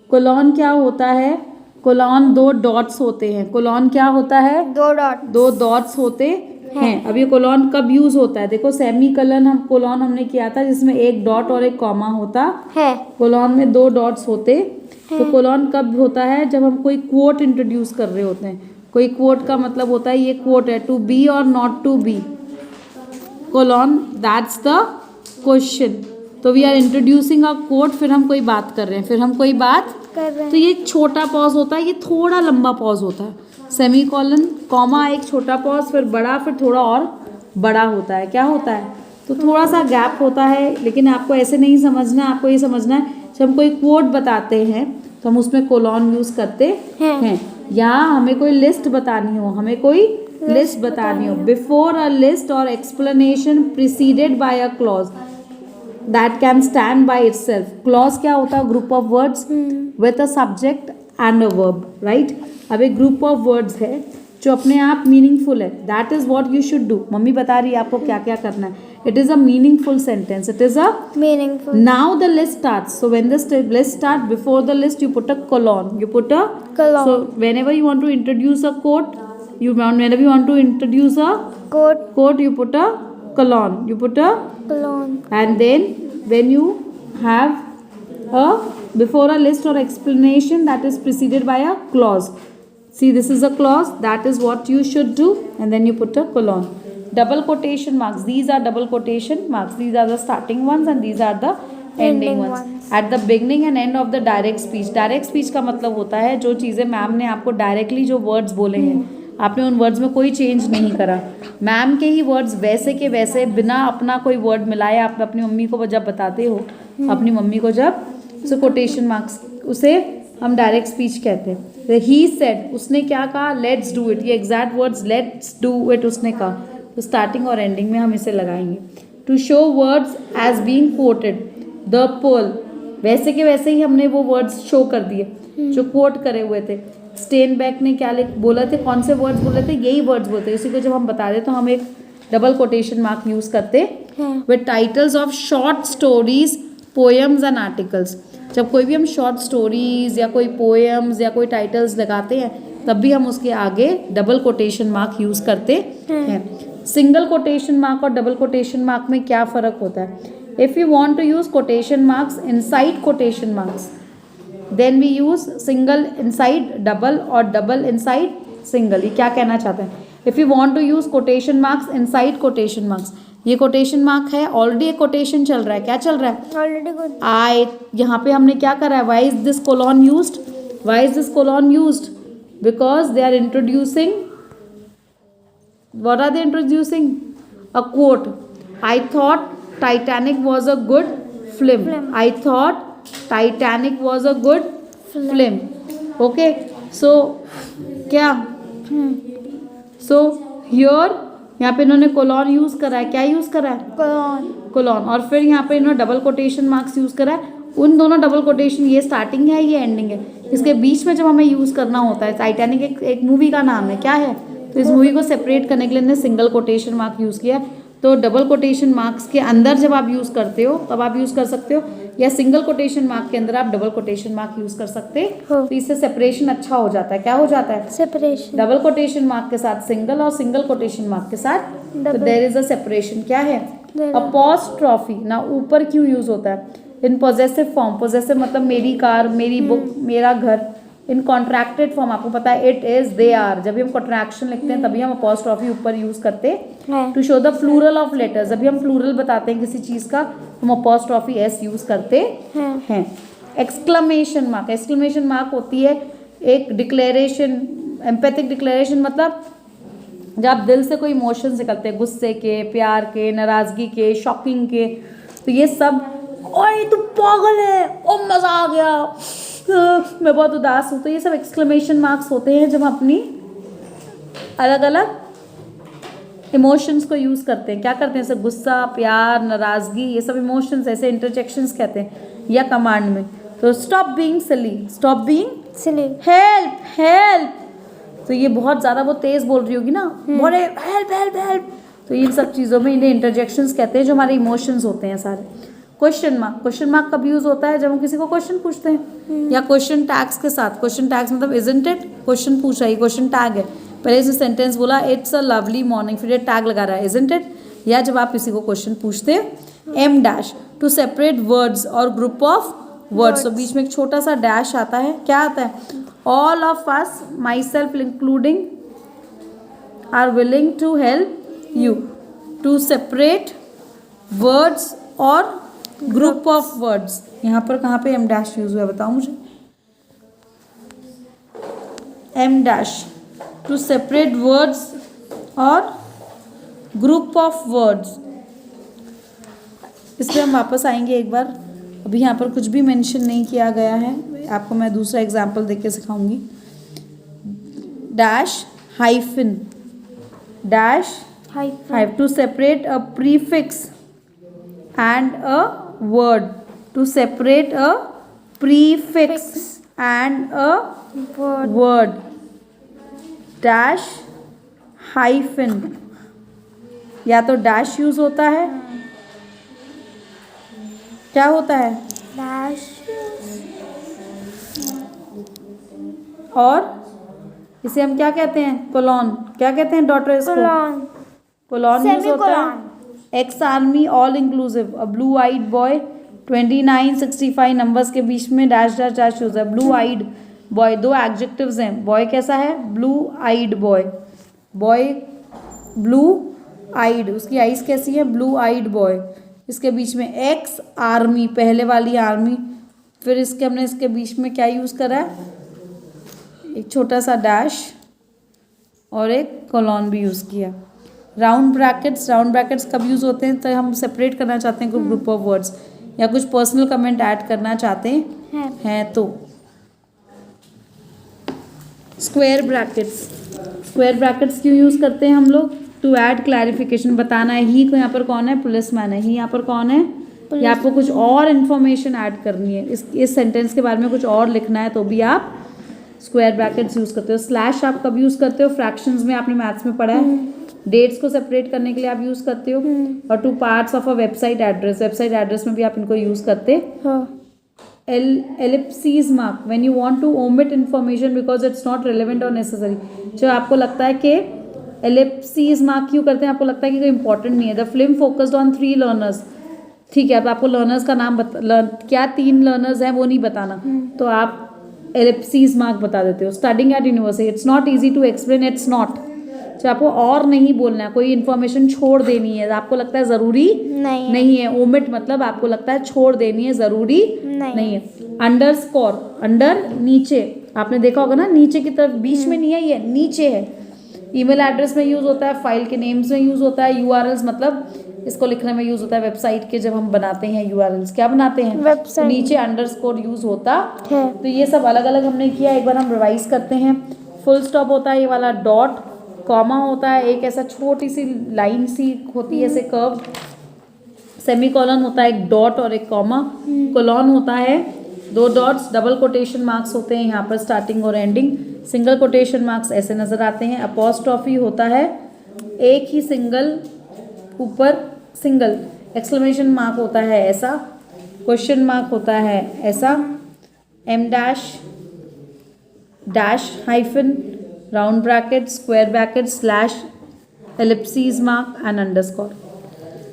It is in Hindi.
कोलॉन क्या होता है? कोलॉन 2 डॉट्स होते हैं। कोलॉन क्या होता है? 2 डॉट्स होते हैं। अब ये कोलॉन कब यूज होता है? देखो सेमी कोलॉन हमने किया था जिसमें 1 डॉट और 1 कॉमा होता है। कोलॉन में 2 डॉट्स होते। तो कोलॉन कब होता है? जब हम कोई क्वोट इंट्रोड्यूस कर रहे होते हैं। कोई क्वोट का मतलब होता है ये क्वोट है, to be or not to be, colon, that's the question. तो we are introducing a quote, फिर हम कोई बात कर रहे हैं, फिर हम कोई बात कर रहे हैं। तो ये छोटा पॉज होता है, ये थोड़ा लंबा पॉज होता है। सेमी कॉलन, कॉमा, एक छोटा पॉज, फिर बड़ा, फिर थोड़ा और बड़ा होता है। क्या होता है? तो थोड़ा सा गैप होता है, लेकिन आपको ऐसे नहीं समझना है, आपको ये समझना है जब हम कोई कोड बताते हैं तो हम उसमें कोलॉन यूज करते हैं। या हमें कोई लिस्ट बतानी हो, लिस्ट बतानी हो, बिफोर अ लिस्ट और explanation preceded by a clause that can stand by itself. Clause क्या होता है? Group of words with a subject and a verb, right. अब एक ग्रुप ऑफ वर्ड्स है जो अपने आप मीनिंगफुल है, that is what you should do. Mummy बता रही है आपको क्या क्या करना है। It is a meaningful sentence, it is a meaningful. Now the list starts, so when the list start, before the list you put a colon, you put a Colon. so whenever you want to introduce a quote, whenever you want to introduce a quote you put a colon, and then when you have a before a list or explanation that is preceded by a clause. See, this is a clause, that is what you should do, and then you put a colon. Double quotation marks, these are double quotation marks, these are the starting ones and these are the ending ones. At the beginning and end of the direct speech. Direct speech का मतलब होता है जो चीज़ें मैम ने आपको डायरेक्टली जो वर्ड्स बोले हैं, आपने उन वर्ड्स में कोई चेंज नहीं करा, मैम के ही वर्ड्स वैसे के वैसे, बिना अपना कोई वर्ड मिलाए आप अपनी मम्मी को जब बताते हो, अपनी मम्मी को जब, सो कोटेशन मार्क्स, उसे हम डायरेक्ट स्पीच कहते हैं। ही सेड, उसने क्या कहा? लेट्स डू इट, ये exact words let's do it उसने कहा, तो स्टार्टिंग और एंडिंग में हम इसे लगाएंगे। To show words as being quoted, the pearl, वैसे के वैसे ही हमने वो वर्ड्स शो कर दिए जो कोट करे हुए थे। स्टेनबैक ने क्या बोला थे, कौन से वर्ड्स बोले थे? यही वर्ड्स बोलते हैं। इसी को जब हम बता दें तो हम एक डबल कोटेशन मार्क यूज करते हैं। With titles of short stories, poems and articles, जब कोई भी हम शॉर्ट स्टोरीज या कोई पोएम्स या कोई टाइटल्स लगाते हैं तब भी हम उसके आगे डबल कोटेशन मार्क यूज करते हैं। सिंगल कोटेशन मार्क और डबल कोटेशन मार्क में क्या फर्क होता है? If you want to use quotation marks inside quotation marks, then we use single inside double or double inside single. ये क्या कहना चाहते हैं? If you want to use quotation marks inside quotation marks, ये quotation mark है, ऑलरेडी एक quotation चल रहा है, क्या चल रहा है? ऑलरेडी यहाँ पे हमने क्या करा है? Why is this colon used? Why is this colon used? Because they are introducing, what are they introducing? A quote. I thought Titanic was a good film. I thought Titanic was a good film. Okay, so क्या? So here यहाँ पे इन्होंने कोलॉन यूज करा है, क्या यूज करा है? कोलॉन। और फिर यहाँ पे इन्होंने डबल कोटेशन मार्क्स यूज करा है। उन दोनों डबल कोटेशन, ये स्टार्टिंग है, ये एंडिंग है, इसके बीच में जब हमें यूज करना होता है, टाइटैनिक एक मूवी का नाम है, क्या है? तो इस मूवी को सेपरेट करने के लिए इन्होंने सिंगल कोटेशन मार्क यूज किया। तो डबल कोटेशन मार्क्स के अंदर जब आप यूज करते हो तब आप यूज कर सकते हो, या सिंगल कोटेशन मार्क के अंदर आप डबल कोटेशन मार्क यूज कर सकते हो। तो इससे सेपरेशन अच्छा हो जाता है। क्या हो जाता है? सेपरेशन। डबल कोटेशन मार्क के साथ सिंगल और सिंगल कोटेशन मार्क के साथ तो देयर इज अ सेपरेशन। क्या है? अपॉस्ट्रॉफी ना ऊपर क्यों यूज होता है? इन पॉजेसिव फॉर्म, पॉजेसिव मतलब मेरी कार, मेरी बुक, मेरा घर। इन कॉन्ट्रैक्टेड फॉर्म आपको पता है इट इज, दे आर, जब भी हम कॉन्ट्रैक्शन लिखते हैं तभी हम अपॉस्ट्रॉफी ऊपर यूज करते हैं। To show the plural of letters, जब भी हम प्लूरल बताते हैं किसी चीज का हम अपॉस्ट्रॉफी एस यूज करते हैं। एक्सक्लेमेशन मार्क, एक्सक्लेमेशन मार्क होती है एक डिक्लेरेशन, एम्पैथिक डिक्लेरेशन, मतलब जब आप दिल से कोई इमोशंस निकलते हैं, गुस्से के, प्यार के, नाराजगी के, शॉकिंग के, तो ये सब, ओए तू पागल है, ओ मजा आ गया, मैं बहुत उदास हूँ, तो ये सब एक्सक्लेमेशन मार्क्स होते हैं जब हम अपनी अलग अलग इमोशंस को यूज करते हैं। क्या करते हैं? जैसे गुस्सा, प्यार, नाराजगी, ये सब इमोशंस ऐसे इंटरजेक्शंस कहते हैं, या कमांड में। तो स्टॉप बीइंग सिली, स्टॉप बीइंग सिली, हेल्प हेल्प, तो ये बहुत ज़्यादा वो तेज बोल रही होगी ना, बोले हेल्प हेल्प हेल्प, तो इन सब चीज़ों में इन्हें इंटरजेक्शंस कहते हैं जो हमारे इमोशंस होते हैं सारे। क्वेश्चन मार्क कब यूज होता है? जब हम किसी को क्वेश्चन पूछते हैं या क्वेश्चन टैग्स के साथ। क्वेश्चन टैग्स मतलब इजंट इट, क्वेश्चन पूछ रहा है, क्वेश्चन टैग है। पहले इसने सेंटेंस बोला इट्स अ लवली मॉर्निंग, फिर ये टैग लगा रहा है इजंट इट। या जब आप किसी को क्वेश्चन पूछते हैं। Em dash to separate words और ग्रुप ऑफ वर्ड्स, तो बीच में एक छोटा सा डैश आता है। क्या आता है? All of us myself including are willing to help you to separate words और ग्रुप ऑफ वर्ड्स। यहाँ पर कहाँ पे एम डैश यूज हुआ है बताओ मुझे? Em dash to separate words और ग्रुप ऑफ वर्ड्स। इस पर हम वापस आएंगे एक बार। अभी यहाँ पर कुछ भी मेंशन नहीं किया गया है, आपको मैं दूसरा एग्जाम्पल देके के सिखाऊंगी। Dash hyphen, dash hyphen to separate a prefix and a word, to separate a prefix and a word, dash hyphen। या तो डैश यूज होता है, क्या होता है? डैश। और इसे हम क्या कहते हैं? कोलॉन। क्या कहते हैं डॉटर इसको? कोलॉन यूज होता है। Ex army all inclusive, a blue eyed boy 2965 numbers के बीच में डैश डैश डैश यूज है। ब्लू आइड बॉय, दो एडजेक्टिव्स हैं। बॉय कैसा है? Blue eyed boy, boy blue eyed, उसकी आइज कैसी है? Blue eyed boy. इसके बीच में एक्स आर्मी, पहले वाली आर्मी, फिर इसके हमने इसके बीच में क्या यूज करा है? एक छोटा सा डैश और एक कोलॉन भी यूज किया। राउंड ब्रैकेट्स कब यूज होते हैं? तो हम सेपरेट करना चाहते हैं ग्रुप ऑफ वर्ड्स या कुछ पर्सनल कमेंट ऐड करना चाहते हैं तो। स्क्वायर ब्रैकेट्स क्यों यूज करते हैं हम लोग? टू ऐड क्लैरिफिकेशन, बताना है ही को यहाँ पर कौन है? पुलिस मैन है। ही यहाँ पर कौन है? या आपको कुछ और इन्फॉर्मेशन ऐड करनी है, इस सेंटेंस के बारे में कुछ और लिखना है तो भी आप स्क्वायर ब्रैकेट्स यूज करते हो। स्लैश आप कब यूज करते हो? फ्रैक्शंस में आपने मैथ्स में पढ़ा है। डेट्स को सेपरेट करने के लिए आप यूज करते हो। और two parts of a website address में भी आप इनको यूज करते हो। Ellipsis mark when you want to omit information because it's not relevant और नेसेसरी। जब आपको लगता है कि एलिप्सिस मार्क क्यों करते हैं? आपको लगता है कि कोई इंपॉर्टेंट नहीं है। The film focused on 3 learners, ठीक है, अब आपको लर्नर्स का नाम क्या 3 लर्नर्स हैं वो नहीं बताना, तो आप एलिप्सिस मार्क बता देते हो। Studying at university, it's not easy to explain, it's not. जब आपको और नहीं बोलना है, कोई इन्फॉर्मेशन छोड़ देनी है, आपको लगता है ज़रूरी नहीं है। ओमिट मतलब आपको लगता है छोड़ देनी है, ज़रूरी नहीं है। अंडरस्कोर, अंडर नीचे, आपने देखा होगा ना, नीचे की तरफ, बीच में नहीं है, ये नीचे है। ईमेल एड्रेस में यूज़ होता है, फाइल के नेम्स में यूज़ होता है। यूआरएल्स मतलब इसको लिखने में यूज़ होता है। वेबसाइट के जब हम बनाते हैं यूआरएल्स, क्या बनाते हैं? वेबसाइट। तो नीचे अंडरस्कोर यूज़ होता है। तो ये सब अलग अलग हमने किया, एक बार हम रिवाइज करते हैं। फुल स्टॉप होता है ये वाला, डॉट, कॉमा होता है, एक ऐसा छोटी सी लाइन सी होती है ऐसे कर्व। सेमीकोलन होता है, एक डॉट और एक कॉमा। कोलॉन होता है 2 डॉट्स, डबल कोटेशन मार्क्स होते हैं यहाँ पर स्टार्टिंग और एंडिंग। सिंगल कोटेशन मार्क्स ऐसे नजर आते हैं। अपॉस्ट्रॉफी होता है एक ही सिंगल, ऊपर सिंगल। एक्सक्लेमेशन मार्क होता है ऐसा। क्वेश्चन मार्क होता है ऐसा। Em dash, dash hyphen, round bracket, square bracket, slash, ellipsis mark and underscore.